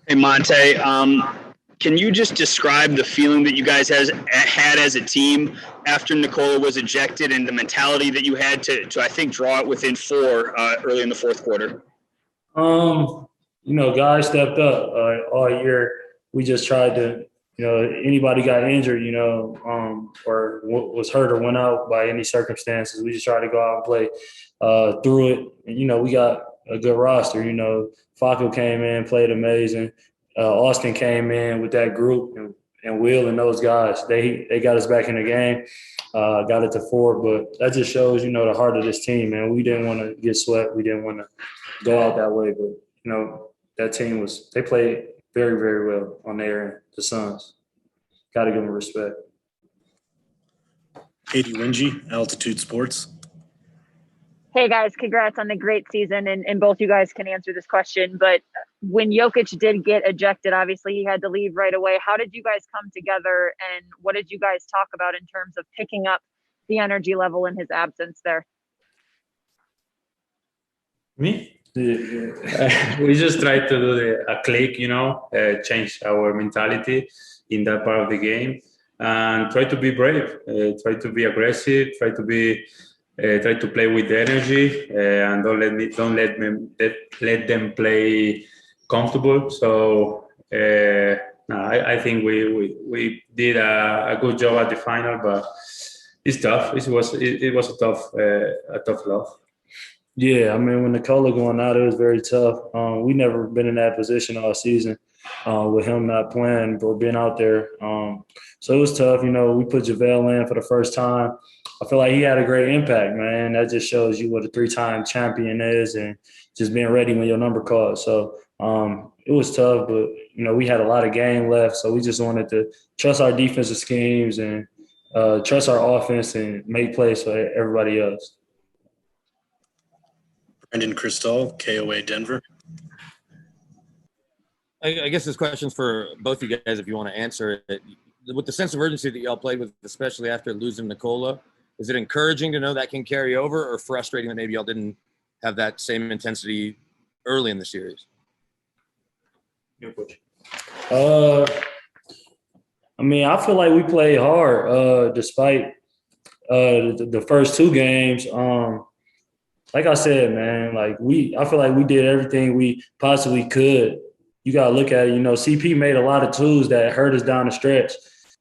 Hey, Monte, can you just describe the feeling that you guys had as a team after Nikola was ejected and the mentality that you had to I think, draw it within four early in the fourth quarter? Guys stepped up all year. We just tried to, anybody got injured, or was hurt or went out by any circumstances. We just tried to go out and play through it. And, we got a good roster. Facu came in, played amazing. Austin came in with that group, and Will and those guys. They got us back in the game, got it to 4. But that just shows, the heart of this team, man. We didn't want to get swept. We didn't want to go out that way. But, that team they played very, very well on their end, the Suns. Got to give them respect. Katie Wingy, Altitude Sports. Hey, guys, congrats on the great season. And both you guys can answer this question. But when Jokic did get ejected, obviously he had to leave right away. How did you guys come together, and what did you guys talk about in terms of picking up the energy level in his absence there? Me? We just tried to do a click, change our mentality in that part of the game, and try to be brave, try to be aggressive, try to play with the energy, and don't let them play comfortable. So I think we did a good job at the final, but it's tough. It was a tough loss. Yeah, when Nikola going out, it was very tough. We never been in that position all season with him not playing or being out there. So it was tough. We put JaVale in for the first time. I feel like he had a great impact, man. That just shows you what a 3-time champion is, and just being ready when your number called. So it was tough, but, we had a lot of game left. So we just wanted to trust our defensive schemes and trust our offense and make plays for everybody else. Brendan Cristal, KOA Denver. I guess this question's for both of you guys if you want to answer it. With the sense of urgency that y'all played with, especially after losing Nikola, is it encouraging to know that can carry over, or frustrating that maybe y'all didn't have that same intensity early in the series? I feel like we played hard despite the first 2 games. Like I said, man, I feel like we did everything we possibly could. You got to look at it. CP made a lot of twos that hurt us down the stretch.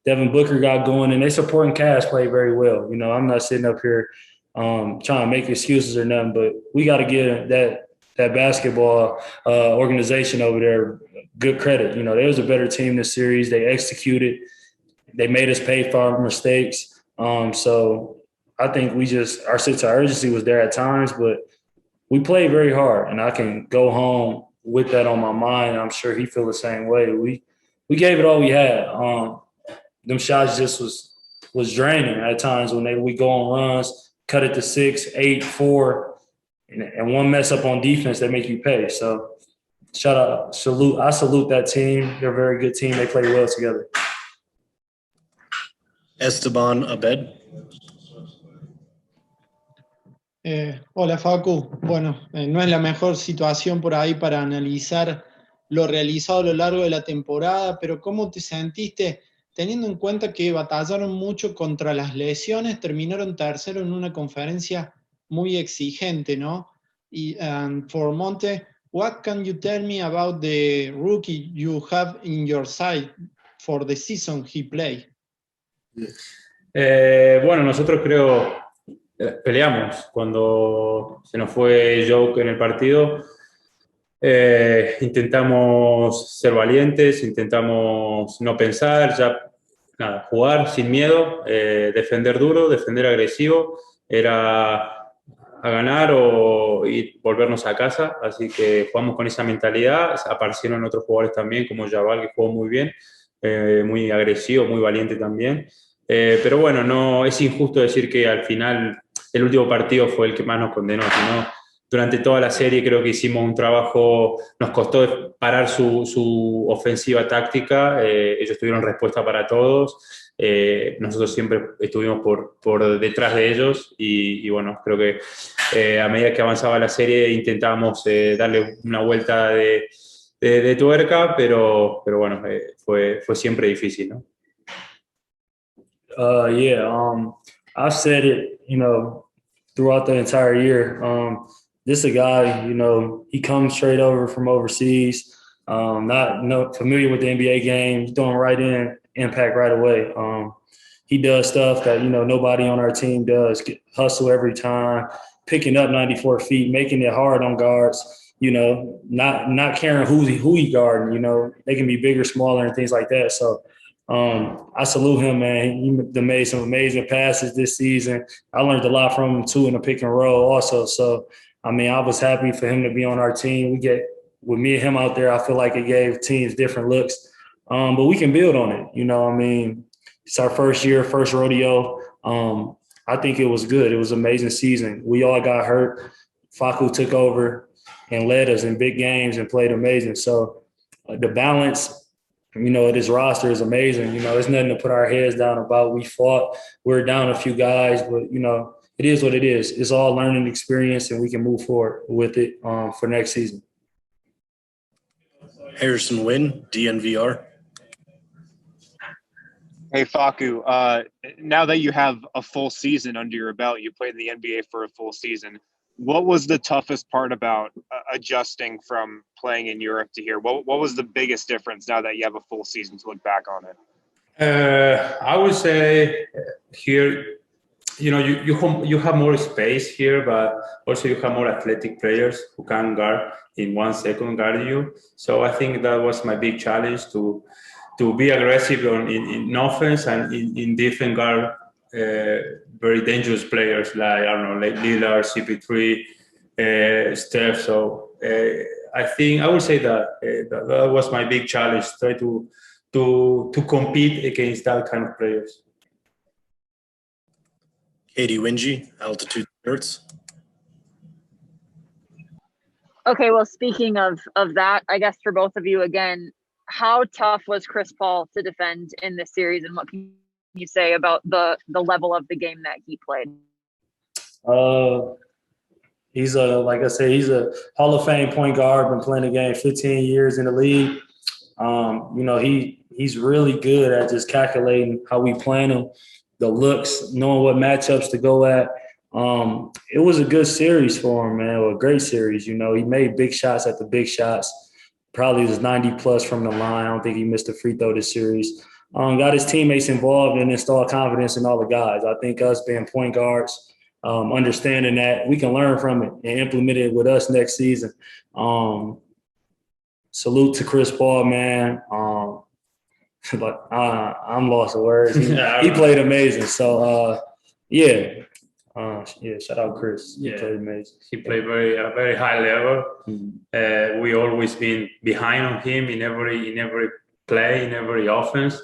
Devin Booker got going, and they supporting Cass played very well. I'm not sitting up here trying to make excuses or nothing, but we got to give that basketball organization over there good credit. They was a better team this series. They executed. They made us pay for our mistakes. So I think our sense of urgency was there at times, but we played very hard, and I can go home with that on my mind. And I'm sure he feel the same way. We gave it all we had. Them shots just was draining at times when we go on runs, cut it to 6, 8, 4, and one mess up on defense, they make you pay. So I salute that team. They're a very good team. They play well together. Esteban Abed. Hola Facu, bueno, no es la mejor situación por ahí para analizar lo realizado a lo largo de la temporada, pero ¿cómo te sentiste teniendo en cuenta que batallaron mucho contra las lesiones, terminaron tercero en una conferencia muy exigente, ¿no? For Monte, what can you tell me about the rookie you have in your side for the season he played? Bueno, nosotros creo peleamos cuando se nos fue Joke en el partido. Intentamos ser valientes, intentamos no pensar, jugar sin miedo, defender duro, defender agresivo, era a ganar y volvernos a casa, así que jugamos con esa mentalidad. Aparecieron otros jugadores también, como Jabal, que jugó muy bien, muy agresivo, muy valiente también. Pero bueno, no es injusto decir que al final el último partido fue el que más nos condenó, sino durante toda la serie creo que hicimos un trabajo, nos costó parar su ofensiva táctica, ellos tuvieron respuesta para todos, nosotros siempre estuvimos por detrás de ellos y bueno, creo que a medida que avanzaba la serie intentábamos darle una vuelta de de tuerca, pero bueno, fue siempre difícil, ¿no? I've said it, throughout the entire year. This is a guy, he comes straight over from overseas, not familiar with the NBA game, throwing right in, impact right away. He does stuff that, nobody on our team does, hustle every time, picking up 94 feet, making it hard on guards, not caring who he guarding, they can be bigger, smaller, and things like that. So I salute him, man. He made some amazing passes this season. I learned a lot from him, too, in the pick and roll also. So, I was happy for him to be on our team. With me and him out there, I feel like it gave teams different looks. But we can build on it. It's our first year, first rodeo. I think it was good. It was an amazing season. We all got hurt. Facu took over and led us in big games and played amazing. So the balance – this roster is amazing. There's nothing to put our heads down about. We fought. We're down a few guys, but, it is what it is. It's all learning experience, and we can move forward with it for next season. Harrison Wynn, DNVR. Hey, Facu, now that you have a full season under your belt, you played in the NBA for a full season. What was the toughest part about adjusting from playing in Europe to here? What was the biggest difference now that you have a full season to look back on it? I would say here, you have more space here, but also you have more athletic players who can guard in 1 second guard you. So I think that was my big challenge to be aggressive in offense and in defense guard very dangerous players like Lillard, CP3, Steph. So I would say that was my big challenge, try to compete against that kind of players. Katie Wingy, Altitude Sports. Okay, well, speaking of that, I guess for both of you again, how tough was Chris Paul to defend in this series, and what can you say about the level of the game that he played? He's like I said, he's a Hall of Fame point guard, been playing the game 15 years in the league. He's really good at just calculating how we plan him, the looks, knowing what matchups to go at. It was a good series for him, man, a great series. He made big shots at the big shots. Probably was 90+ from the line. I don't think he missed a free throw this series. Got his teammates involved and installed confidence in all the guys. I think us being point guards, understanding that we can learn from it and implement it with us next season. Salute to Chris Paul, man. But I'm lost of words. He played amazing. So, shout out Chris. He played amazing. He played at a very high level. Mm-hmm. We always been behind on him in every play, in every offense.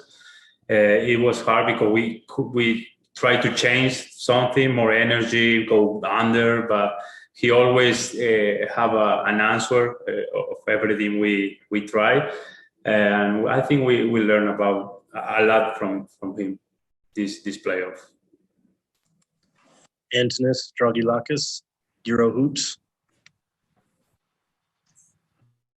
It was hard because we tried to change something, more energy, go under, but he always have an answer of everything we try. And I think we learn about a lot from him this playoff. Antonis Dragilakis, Euro Hoops.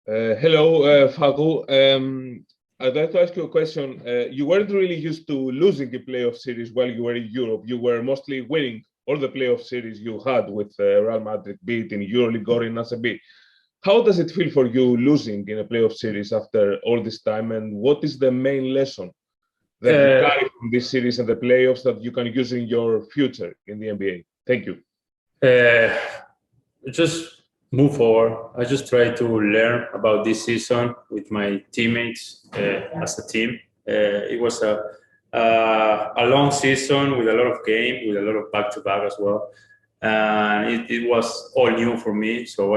Hello, Facu. I'd like to ask you a question. You weren't really used to losing a playoff series while you were in Europe. You were mostly winning all the playoff series you had with Real Madrid, be it in EuroLeague or in ACB. How does it feel for you losing in a playoff series after all this time? And what is the main lesson that you carry from this series and the playoffs that you can use in your future in the NBA? Thank you. Just move forward. I just try to learn about this season with my teammates as a team. It was a long season with a lot of games, with a lot of back-to-back as well. And it was all new for me. So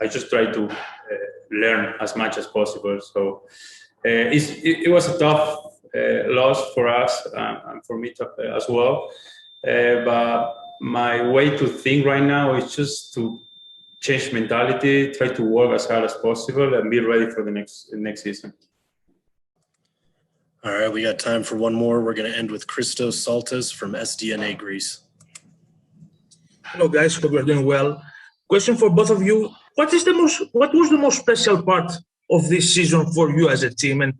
I just try to learn as much as possible. So it was a tough loss for us and for me as well. But my way to think right now is just to change mentality, try to work as hard as possible, and be ready for the next season. All right, we got time for one more. We're going to end with Christos Saltas from SDNA Greece. Hello, guys. Hope you're doing well. Question for both of you. what was the most special part of this season for you as a team and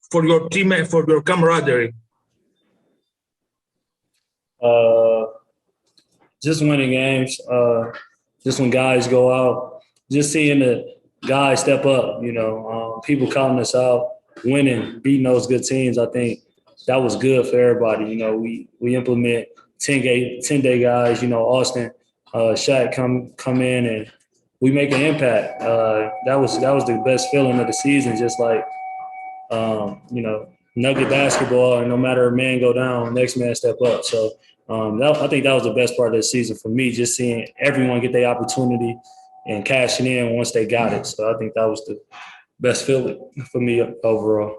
for your team and for your camaraderie? Just winning games. Just when guys go out, just seeing the guys step up. People calling us out, winning, beating those good teams. I think that was good for everybody. We implement 10-day guys. Austin, Shaq come in and we make an impact. That was the best feeling of the season. Just like Nugget basketball, and no matter a man go down, next man step up. So I think that was the best part of the season for me, just seeing everyone get their opportunity and cashing in once they got it. So I think that was the best feeling for me overall.